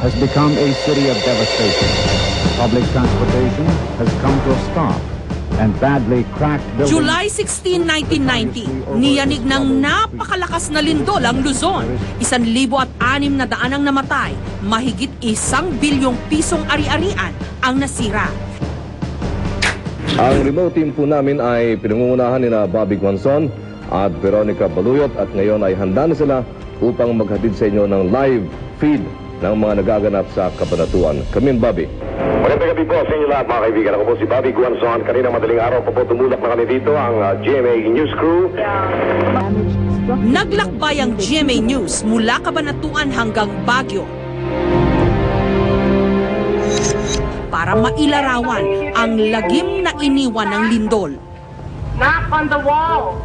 has become a city of devastation. Public transportation has come to a stop, and badly cracked buildings... July 16, 1990, niyanig ng napakalakas na lindol ang Luzon. 1,600 ang namatay, mahigit 1 bilyong pisong ari-arian ang nasira. Ang remote team po namin ay pinangungunahan ni Bobby Guanzon at Veronica Baluyot at ngayon ay handa na sila upang maghatid sa inyo ng live feed ng mga nagaganap sa Cabanatuan. Come in, Bobby. Magandang gabi po sa inyo lahat, mga kaibigan. Ako po si Bobby Guanzon. Kanina madaling araw pa po tumulak na kami dito ang GMA News Crew. Naglakbay ang GMA News mula Cabanatuan hanggang Baguio para mailarawan ang lagim na iniwan ng lindol. Knock on the wall.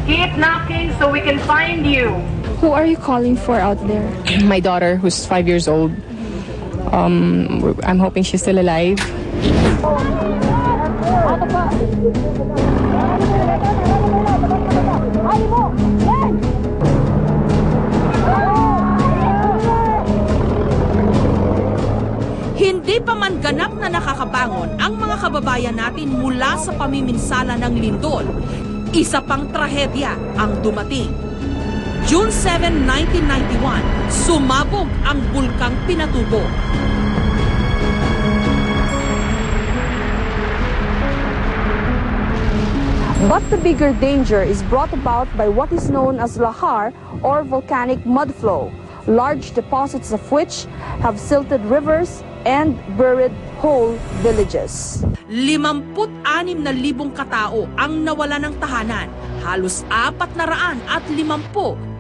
Keep knocking so we can find you. Who are you calling for out there? My daughter, who's 5 years old. I'm hoping she's still alive. Hindi pa man ganap na nakakabangon ang mga kababayan natin mula sa pamiminsala ng lindol. Isa pang trahedya ang dumating. June 7, 1991, sumabog ang bulkang Pinatubo. But the bigger danger is brought about by what is known as lahar or volcanic mud flow, large deposits of which have silted rivers and buried whole villages. 56,000 katao ang nawala ng tahanan, halos 450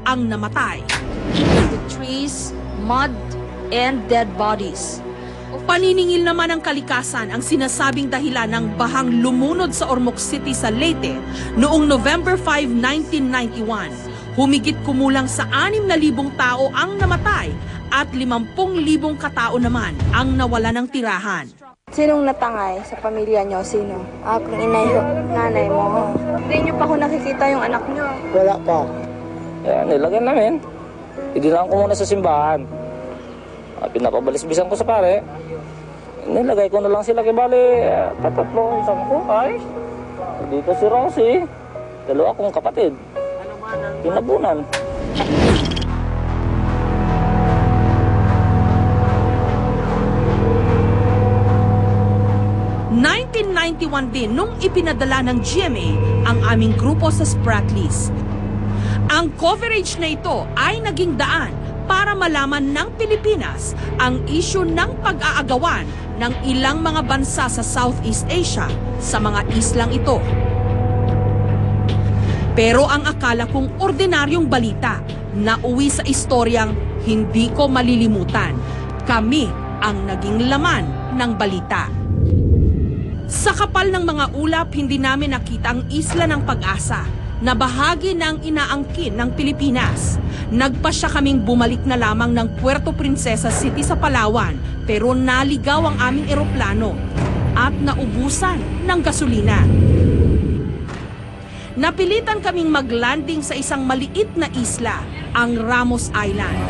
ang namatay. The trees, mud, and dead bodies. Paniningil naman ng kalikasan ang sinasabing dahilan ng bahang lumunod sa Ormoc City sa Leyte noong November 5, 1991. Humigit kumulang sa 6,000 tao ang namatay at 50,000 katao naman ang nawala ng tirahan. Sinong natangay sa pamilya nyo? Sino? Kung nanay mo. Hindi nyo pa ako nakikita yung anak nyo. Wala pa. Nilagyan namin. Idilaan ko muna sa simbahan. Pinapabalisbisan ko sa pare. Nilagay ko na lang sila kay bali. Tatatlo, isang ko. Ay, dito si Rosie. 2 akong kapatid. Pinabunan. 1991 din nung ipinadala ng GMA ang aming grupo sa Spratlys. Ang coverage na ito ay naging daan para malaman ng Pilipinas ang isyu ng pag-aagawan ng ilang mga bansa sa Southeast Asia sa mga islang ito. Pero ang akala kong ordinaryong balita na uwi sa istoryang hindi ko malilimutan, kami ang naging laman ng balita. Sa kapal ng mga ulap, hindi namin nakita ang Isla ng Pag-asa na bahagi ng inaangkin ng Pilipinas. Nagpasya kaming bumalik na lamang ng Puerto Princesa City sa Palawan, pero naligaw ang aming eroplano at naubusan ng gasolina. Napilitan kaming maglanding sa isang maliit na isla, ang Ramos Island.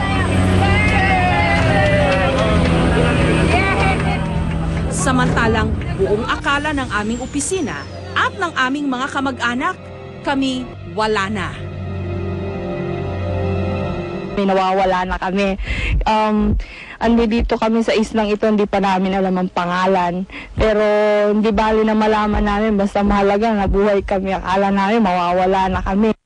Samantalang buong akala ng aming opisina at ng aming mga kamag-anak, kami wala na. Nawawala na kami. Dito kami sa islang ito, hindi pa namin alam ang pangalan. Pero hindi bali na malaman namin, basta mahalaga na buhay kami. Akala namin mawawala na kami.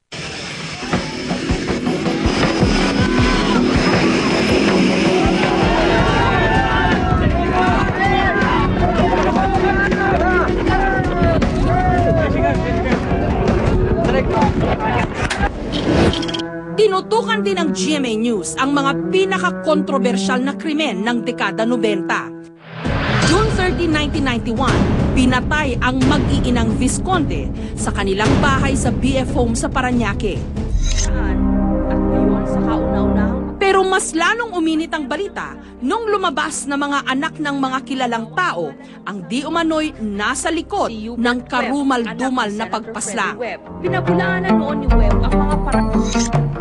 Tinutukan din ng GMA News ang mga pinaka-kontrobersyal na krimen ng dekada 90. June 30, 1991, pinatay ang mag-iinang Visconde sa kanilang bahay sa BF Home sa Parañaque. At ngayon sa kauna-unahang Pero mas lalong uminit ang balita nung lumabas na mga anak ng mga kilalang tao ang di umano'y nasa likod ng karumal-dumal na pagpaslang. Pinabulaanan noon ni Webb ang mga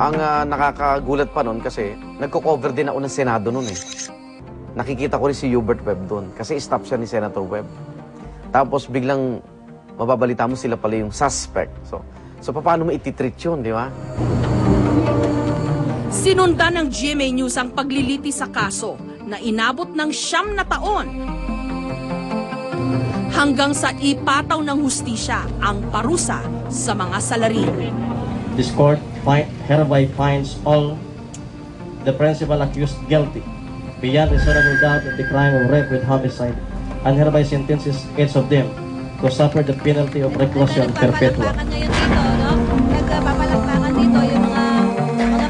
Ang nakakagulat pa nun kasi nagko-cover din ako ng Senado nun eh. Nakikita ko rin si Hubert Webb doon kasi stop siya ni Senator Webb. Tapos biglang mababalita mo sila pala yung suspect. So paano mo ititreat yun, di ba? Sinundan ng GMA News ang pagliliti sa kaso na inabot ng 9 na taon. Hanggang sa ipataw ng hustisya ang parusa sa mga salarin. This court hereby finds all the principal accused guilty beyond reasonable doubt of the crime of rape with homicide and hereby sentences each of them to suffer the penalty of reclusion perpetua. Nagpapalakpakan dito yung mga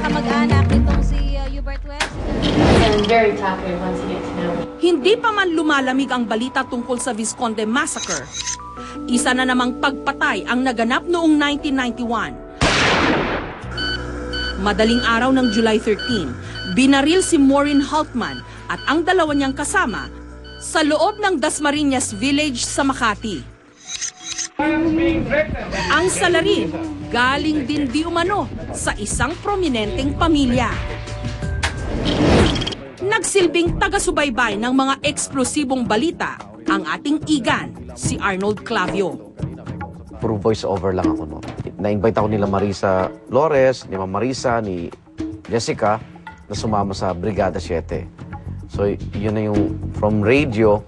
kamag-anak nitong si Hubert Webb. And very tough once you get to know. Hindi pa man lumalamig ang balita tungkol sa Visconde Massacre. Isa na namang pagpatay ang naganap noong 1991. Madaling araw ng July 13, binaril si Maureen Haltman at ang dalawa niyang kasama sa loob ng Dasmariñas Village sa Makati. Ang salarin galing din di umano sa isang prominenteng pamilya. Nagsilbing taga-subaybay ng mga eksplosibong balita ang ating igan, si Arnold Clavio. Puro voice over lang ako noon. Na-invite ako nila Marisa Flores, ni Ma'am Marisa, ni Jessica na sumama sa Brigada 7. So yun na yung from radio,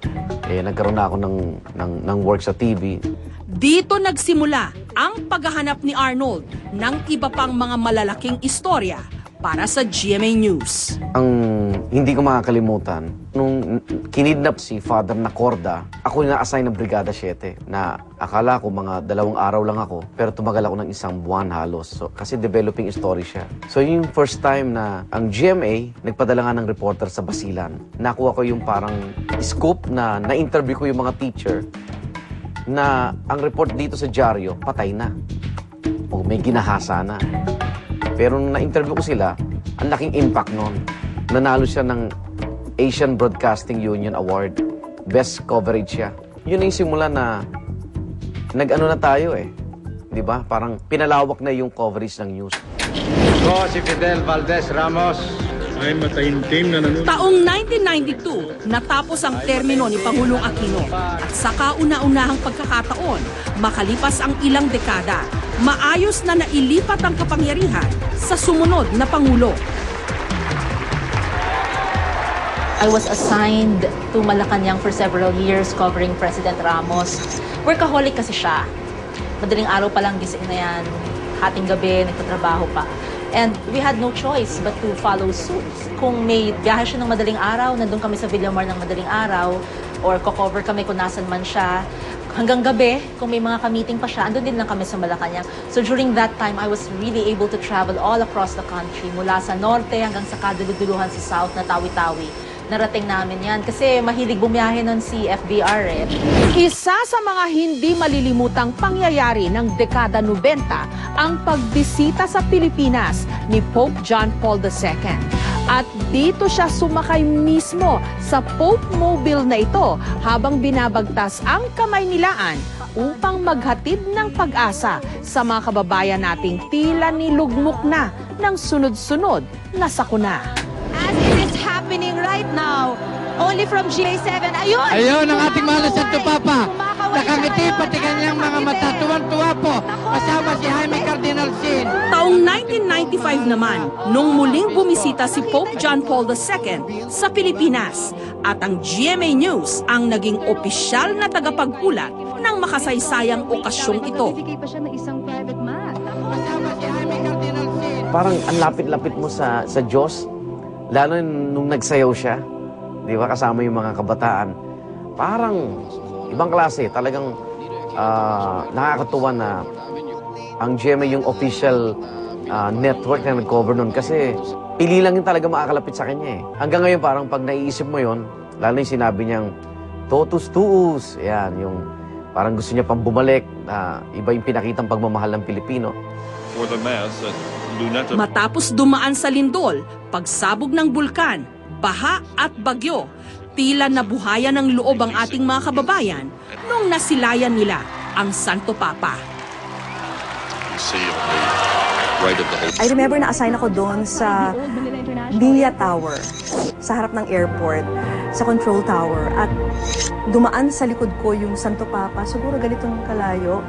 nagkaroon na ako ng work sa TV. Dito nagsimula ang paghahanap ni Arnold ng iba pang mga malalaking istorya para sa GMA News. Ang hindi ko makakalimutan, nung kinidnap si Father Nacorda, ako yung na-assign ng Brigada 7 na akala ko mga 2 araw lang ako, pero tumagal ako ng 1 buwan halos. So, kasi developing story siya. So yung first time na ang GMA nagpadala nga ng reporter sa Basilan, nakuha ko yung parang scoop na na-interview ko yung mga teacher na ang report dito sa dyaryo, patay na. O may ginahasa na. Pero nung na-interview ko sila, ang laking impact nun. Nanalo siya ng Asian Broadcasting Union Award. Best coverage siya. Yun yung simula na nag-ano na tayo eh. Di ba? Parang pinalawak na yung coverage ng news. Ako si Fidel Valdez Ramos. Ay mataimtim na nanunod. Taong 1992, natapos ang termino ni Pangulong Aquino. At sa kauna-unahang pagkakataon, makalipas ang ilang dekada, maayos na nailipat ang kapangyarihan sa sumunod na Pangulo. I was assigned to Malacanang for several years covering President Ramos. Workaholic kasi siya. Madaling araw pa lang gising na yan. Hating gabi, nagtatrabaho pa. And we had no choice but to follow suit. Kung may biyahe siya ng madaling araw, nandun kami sa Villamor ng madaling araw, or ko-cover kami kung nasan man siya. Hanggang gabi, kung may mga ka-meeting pa siya, andun din lang kami sa Malacanang. So during that time, I was really able to travel all across the country, mula sa norte hanggang sa kaduluduluhan sa south na Tawi-Tawi. Narating namin yan kasi mahilig bumiyahe nun si FDR eh. Isa sa mga hindi malilimutang pangyayari ng dekada 90 ang pagbisita sa Pilipinas ni Pope John Paul II. At dito siya sumakay mismo sa Pope Mobile na ito habang binabagtas ang kamay nilaan upang maghatid ng pag-asa sa mga kababayan nating tila nilugmok na ng sunod-sunod na sakuna. As it is happening right now, only from GA7, ayun! Ayun ang ating mahal na Santo Papa. Nakangiti pati kanyang mga mata. Tuwan-tuwa po. Kasama si Jaime Cardinal Sin. Taong 1995 naman, nung muling bumisita si Pope John Paul II sa Pilipinas. At ang GMA News ang naging opisyal na tagapag-ulat ng makasaysayang okasyong ito. Parang ang lapit-lapit mo sa Diyos. Lalo nung nagsayaw siya, di ba, kasama yung mga kabataan. Parang ibang klase, talagang nakakatuwa na ang GMA yung official network na nag-cover nun. Kasi pili lang yung talaga makakalapit sa kanya eh. Hanggang ngayon parang pag naiisip mo yon, lalo yung sinabi niyang totus tuus, yan, yung parang gusto niya pang bumalik, iba yung pinakitang pagmamahal ng Pilipino. For the mass at Luneta. Matapos dumaan sa lindol, pagsabog ng bulkan, baha at bagyo, tila nabuhayan ng loob ang ating mga kababayan nung nasilayan nila ang Santo Papa. You see right of the whole. I remember na-assign ako doon sa Villa Tower, sa harap ng airport, sa control tower. At dumaan sa likod ko yung Santo Papa, siguro ganitong kalayo.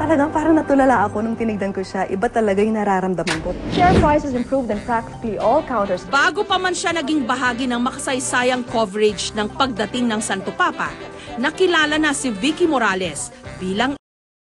Talagang parang natulala ako nung tinignan ko siya. Iba talaga yung nararamdaman ko. Share prices improved in practically all counters. Bago pa man siya naging bahagi ng makasaysayang coverage ng pagdating ng Santo Papa, nakilala na si Vicky Morales bilang